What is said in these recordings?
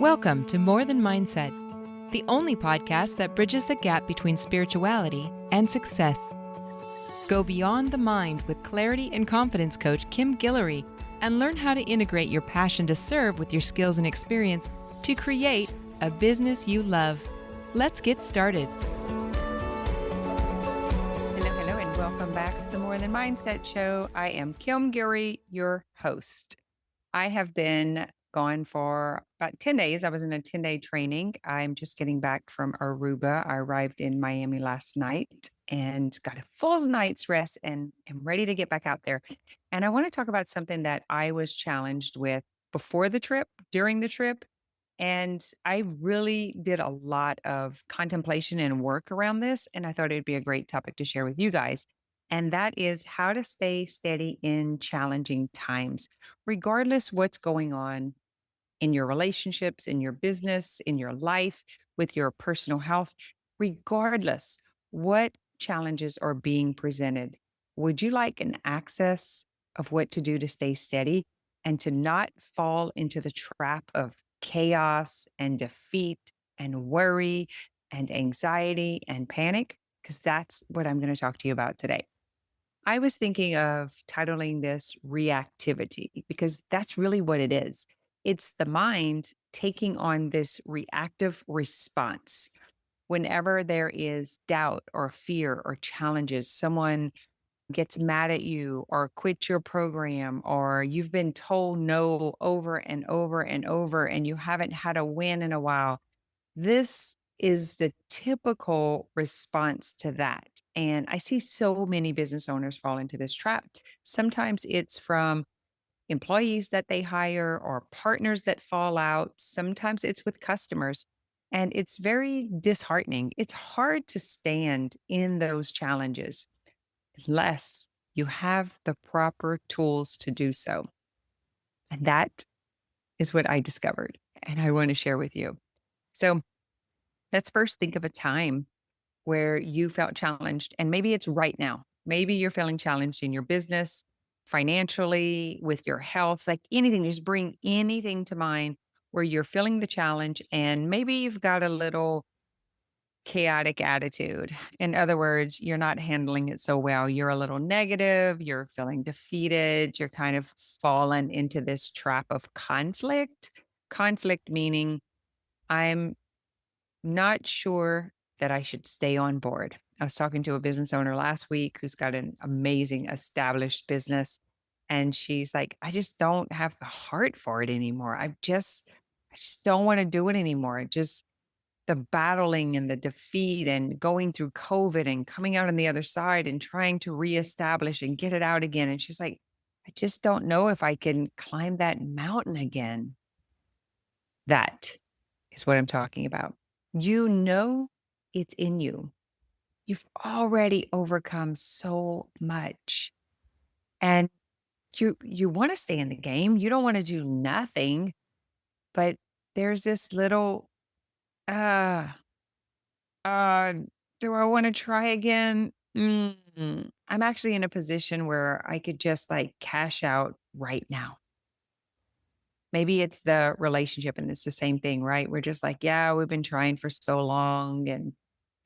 Welcome to More Than Mindset, the only podcast that bridges the gap between spirituality and success. Go beyond the mind with clarity and confidence coach Kim Guillory and learn how to integrate your passion to serve with your skills and experience to create a business you love. Let's get started. Hello, and welcome back to the More Than Mindset Show. I am Kim Guillory, your host. I have been gone for about 10 days. I was in a 10-day training. I'm just getting back from Aruba. I arrived in Miami last night and got a full night's rest and am ready to get back out there. And I want to talk about something that I was challenged with before the trip, during the trip. And I really did a lot of contemplation and work around this. And I thought it'd be a great topic to share with you guys. And that is how to stay steady in challenging times, regardless what's going on in your relationships, in your business, in your life, with your personal health, regardless what challenges are being presented. Would you like an access of what to do to stay steady and to not fall into the trap of chaos and defeat and worry and anxiety and panic? Because that's what I'm going to talk to you about today. I was thinking of titling this Reactivity because that's really what it is. It's the mind taking on this reactive response. Whenever there is doubt or fear or challenges, someone gets mad at you or quit your program, or you've been told no over and over and over, and you haven't had a win in a while. This is the typical response to that. And I see so many business owners fall into this trap. Sometimes it's from employees that they hire or partners that fall out. Sometimes it's with customers. And it's very disheartening. It's hard to stand in those challenges unless you have the proper tools to do so. And that is what I discovered. And I want to share with you. So let's first think of a time where you felt challenged. And maybe it's right now. Maybe you're feeling challenged in your business, financially, with your health, like anything. Just bring anything to mind where you're feeling the challenge. And maybe you've got a little chaotic attitude. In other words, you're not handling it so well. You're a little negative. You're feeling defeated. You're kind of fallen into this trap of conflict. Conflict meaning I'm not sure that I should stay on board. I was talking to a business owner last week who's got an amazing established business. And she's like, I just don't have the heart for it anymore. I just don't want to do it anymore. Just the battling and the defeat and going through COVID and coming out on the other side and trying to reestablish and get it out again. And she's like, I just don't know if I can climb that mountain again. That is what I'm talking about. You know it's in you. You've already overcome so much. And you want to stay in the game. You don't want to do nothing, but there's this little uh uh do I want to try again? I'm actually in a position where I could just like cash out right now. Maybe it's the relationship and it's the same thing, right? We're just like, yeah, we've been trying for so long and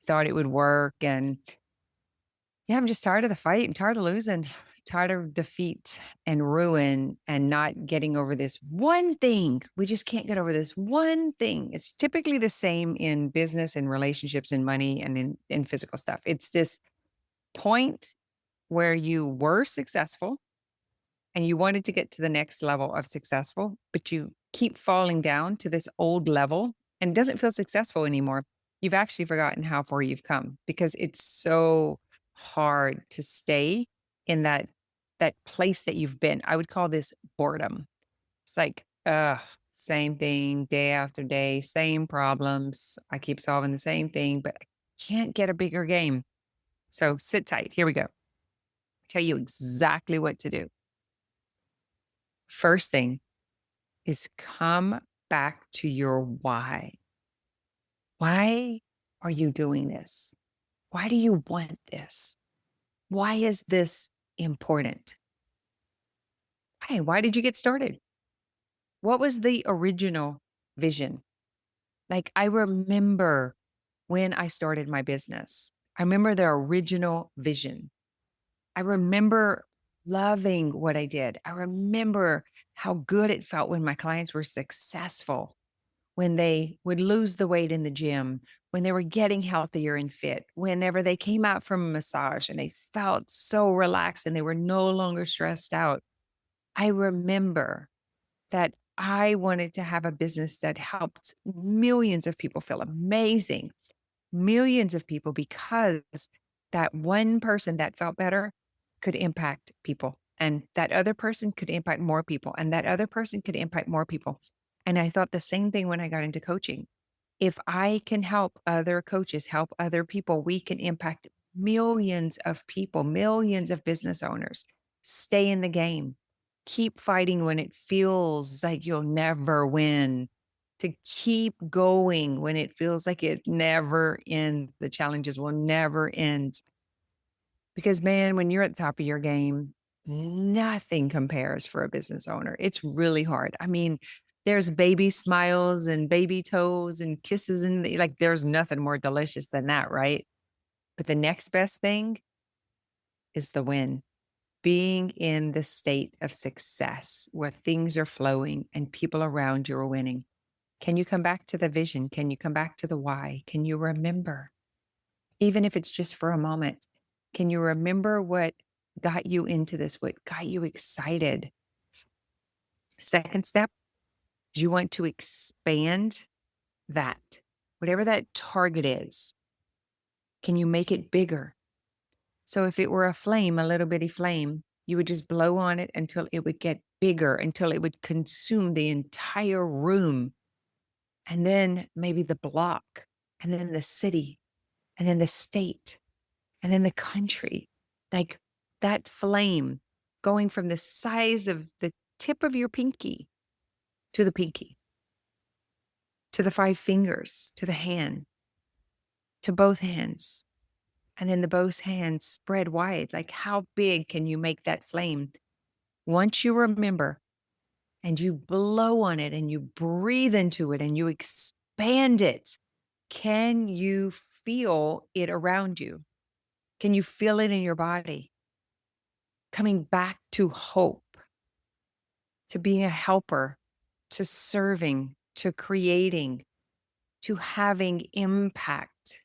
thought it would work. And yeah, I'm just tired of the fight. I'm tired of losing, tired of defeat and ruin and not getting over this one thing. We just can't get over this one thing. It's typically the same in business and relationships and money and in physical stuff. It's this point where you were successful and you wanted to get to the next level of successful, but you keep falling down to this old level and it doesn't feel successful anymore. You've actually forgotten how far you've come because it's so hard to stay in that place that you've been. I would call this boredom. It's like, same thing day after day, same problems. I keep solving the same thing, but I can't get a bigger game. So sit tight. Here we go. Tell you exactly what to do. First thing is come back to your why. Why are you doing this? Why do you want this? Why is this important? Why? Why did you get started? What was the original vision? Like, I remember when I started my business. I remember the original vision. I remember loving what I did. I remember how good it felt when my clients were successful, when they would lose the weight in the gym, when they were getting healthier and fit, whenever they came out from a massage and they felt so relaxed and they were no longer stressed out. I remember that I wanted to have a business that helped millions of people feel amazing, millions of people, because that one person that felt better could impact people. And that other person could impact more people. And that other person could impact more people. And I thought the same thing when I got into coaching. If I can help other coaches, help other people, we can impact millions of people, millions of business owners. Stay in the game. Keep fighting when it feels like you'll never win. To keep going when it feels like it never ends. The challenges will never end. Because, man, when you're at the top of your game, nothing compares for a business owner. It's really hard. I mean, there's baby smiles and baby toes and kisses, and like, there's nothing more delicious than that, right? But the next best thing is the win. Being in the state of success where things are flowing and people around you are winning. Can you come back to the vision? Can you come back to the why? Can you remember? Even if it's just for a moment, can you remember what got you into this? What got you excited? Second step, you want to expand that. Whatever that target is, can you make it bigger? So if it were a flame, a little bitty flame, you would just blow on it until it would get bigger, until it would consume the entire room. And then maybe the block, and then the city, and then the state, and then the country. Like that flame going from the size of the tip of your pinky to the pinky, to the five fingers, to the hand, to both hands. And then the both hands spread wide. Like, how big can you make that flame? Once you remember and you blow on it and you breathe into it and you expand it, can you feel it around you? Can you feel it in your body? Coming back to hope, to being a helper, to serving, to creating, to having impact,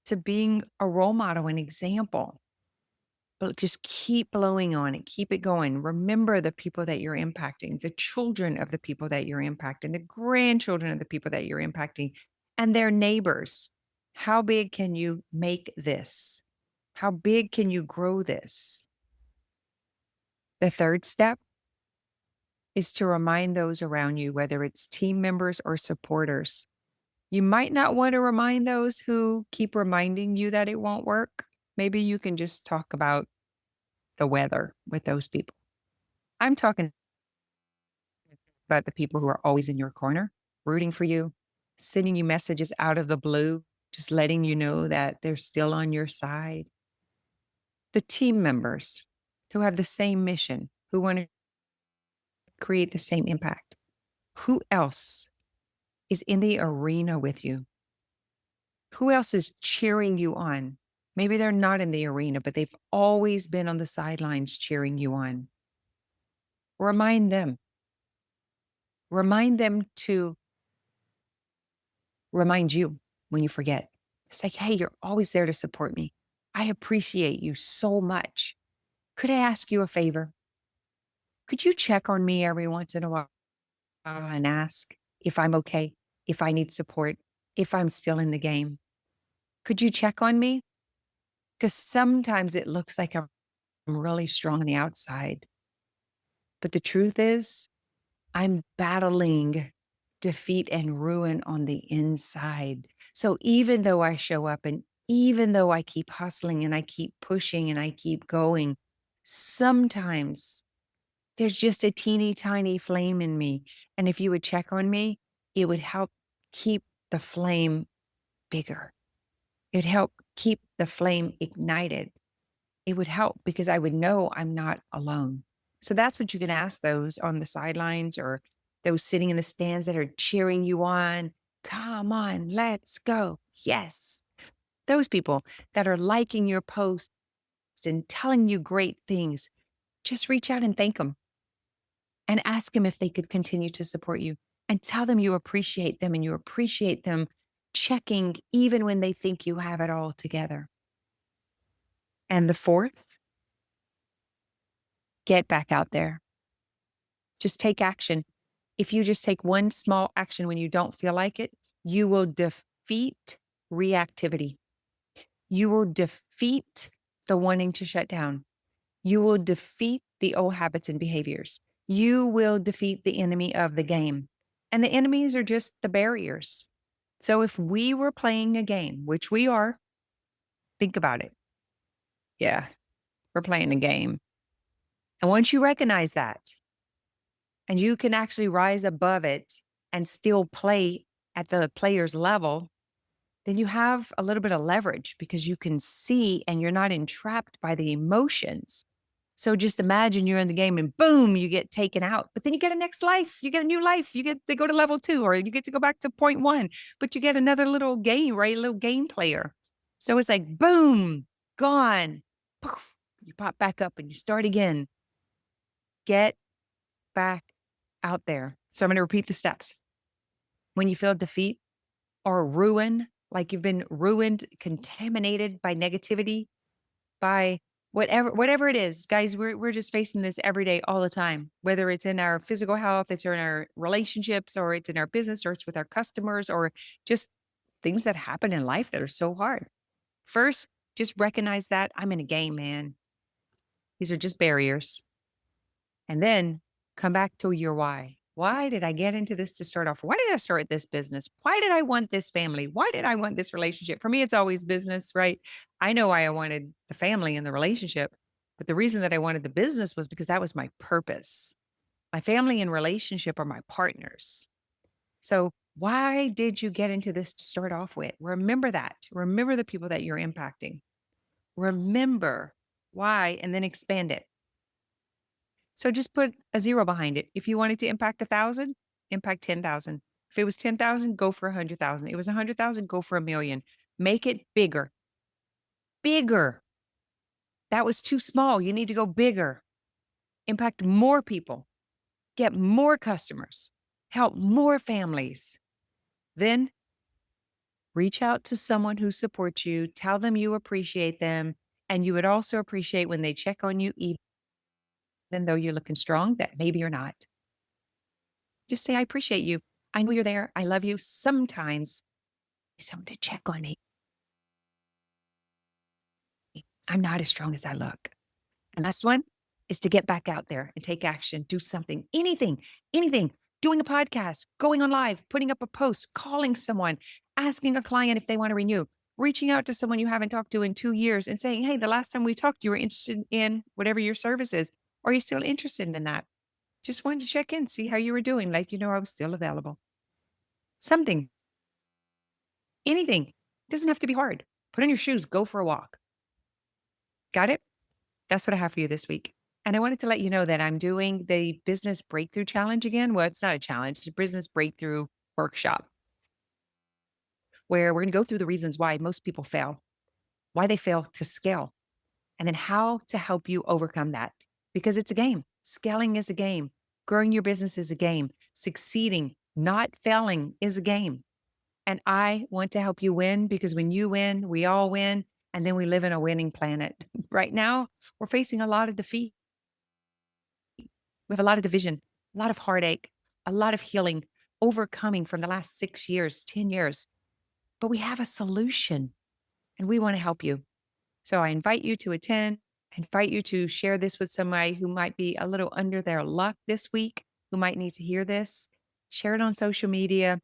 to being a role model, an example. But just keep blowing on it, keep it going. Remember the people that you're impacting, the children of the people that you're impacting, the grandchildren of the people that you're impacting, and their neighbors. How big can you make this? How big can you grow this? The third step is to remind those around you, whether it's team members or supporters. You might not want to remind those who keep reminding you that it won't work. Maybe you can just talk about the weather with those people. I'm talking about the people who are always in your corner, rooting for you, sending you messages out of the blue, just letting you know that they're still on your side. The team members who have the same mission, who want to create the same impact. Who else is in the arena with you? Who else is cheering you on? Maybe they're not in the arena, but they've always been on the sidelines cheering you on. Remind them. Remind them to remind you when you forget. It's like, hey, you're always there to support me. I appreciate you so much. Could I ask you a favor? Could you check on me every once in a while and ask if I'm okay, if I need support, if I'm still in the game? Could you check on me? Because sometimes it looks like I'm really strong on the outside. But the truth is, I'm battling defeat and ruin on the inside. So even though I show up and even though I keep hustling and I keep pushing and I keep going, sometimes there's just a teeny tiny flame in me. And if you would check on me, it would help keep the flame bigger. It'd help keep the flame ignited. It would help because I would know I'm not alone. So that's what you can ask those on the sidelines or those sitting in the stands that are cheering you on. come on, let's go. Yes. Those people that are liking your posts and telling you great things, just reach out and thank them and ask them if they could continue to support you and tell them you appreciate them and you appreciate them checking even when they think you have it all together. And the fourth, get back out there. Just take action. If you just take one small action when you don't feel like it, you will defeat reactivity. You will defeat the wanting to shut down. You will defeat the old habits and behaviors. You will defeat the enemy of the game. And the enemies are just the barriers. So if we were playing a game, which we are, think about it. Yeah, we're playing a game. And once you recognize that, and you can actually rise above it and still play at the player's level, then you have a little bit of leverage because you can see and you're not entrapped by the emotions. So just imagine you're in the game and boom, you get taken out. But then you get a next life. You get a new life. You get to go to level 2 or you get to go back to point 1, but you get another little game, right? A little game player. So it's like, boom, gone. Poof, you pop back up and you start again. Get back out there. So I'm going to repeat the steps. When you feel defeat or ruin, like you've been ruined, contaminated by negativity, by whatever it is, guys, we're just facing this every day, all the time, whether it's in our physical health, it's in our relationships, or it's in our business, or it's with our customers, or just things that happen in life that are so hard. First, just recognize that I'm in a game, man. These are just barriers. And then come back to your why. Why did I get into this to start off? Why did I start this business? Why did I want this family? Why did I want this relationship? For me, it's always business, right? I know why I wanted the family and the relationship, but the reason that I wanted the business was because that was my purpose. My family and relationship are my partners. So why did you get into this to start off with? Remember that. Remember the people that you're impacting. Remember why, and then expand it. So just put a 0 behind it. If you wanted to impact 1,000, impact 10,000. If it was 10,000, go for 100,000. It was 100,000, go for 1,000,000. Make it bigger. Bigger. That was too small. You need to go bigger. Impact more people. Get more customers. Help more families. Then reach out to someone who supports you. Tell them you appreciate them. And you would also appreciate when they check on you, even though you're looking strong, that maybe you're not. Just say, I appreciate you. I know you're there. I love you. Sometimes someone to check on me. I'm not as strong as I look. And last one is to get back out there and take action, do something, anything, doing a podcast, going on live, putting up a post, calling someone, asking a client if they want to renew, reaching out to someone you haven't talked to in 2 years and saying, hey, the last time we talked, you were interested in whatever your service is. Are you still interested in that? Just wanted to check in, see how you were doing. Like, I was still available. Something, anything. Doesn't have to be hard. Put on your shoes, go for a walk. Got it? That's what I have for you this week. And I wanted to let you know that I'm doing the Business Breakthrough Challenge again. Well, it's not a challenge, it's a Business Breakthrough Workshop, where we're going to go through the reasons why most people fail, why they fail to scale, and then how to help you overcome that. Because it's a game. Scaling is a game. Growing your business is a game. Succeeding, not failing is a game. And I want to help you win because when you win, we all win. And then we live in a winning planet. Right now, we're facing a lot of defeat. We have a lot of division, a lot of heartache, a lot of healing, overcoming from the last 6 years, 10 years. But we have a solution and we want to help you. So I invite you to attend. I invite you to share this with somebody who might be a little under their luck this week, who might need to hear this. Share it on social media.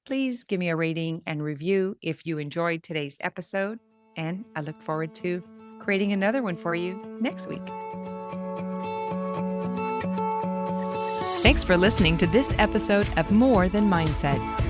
Please give me a rating and review if you enjoyed today's episode. And I look forward to creating another one for you next week. Thanks for listening to this episode of More Than Mindset.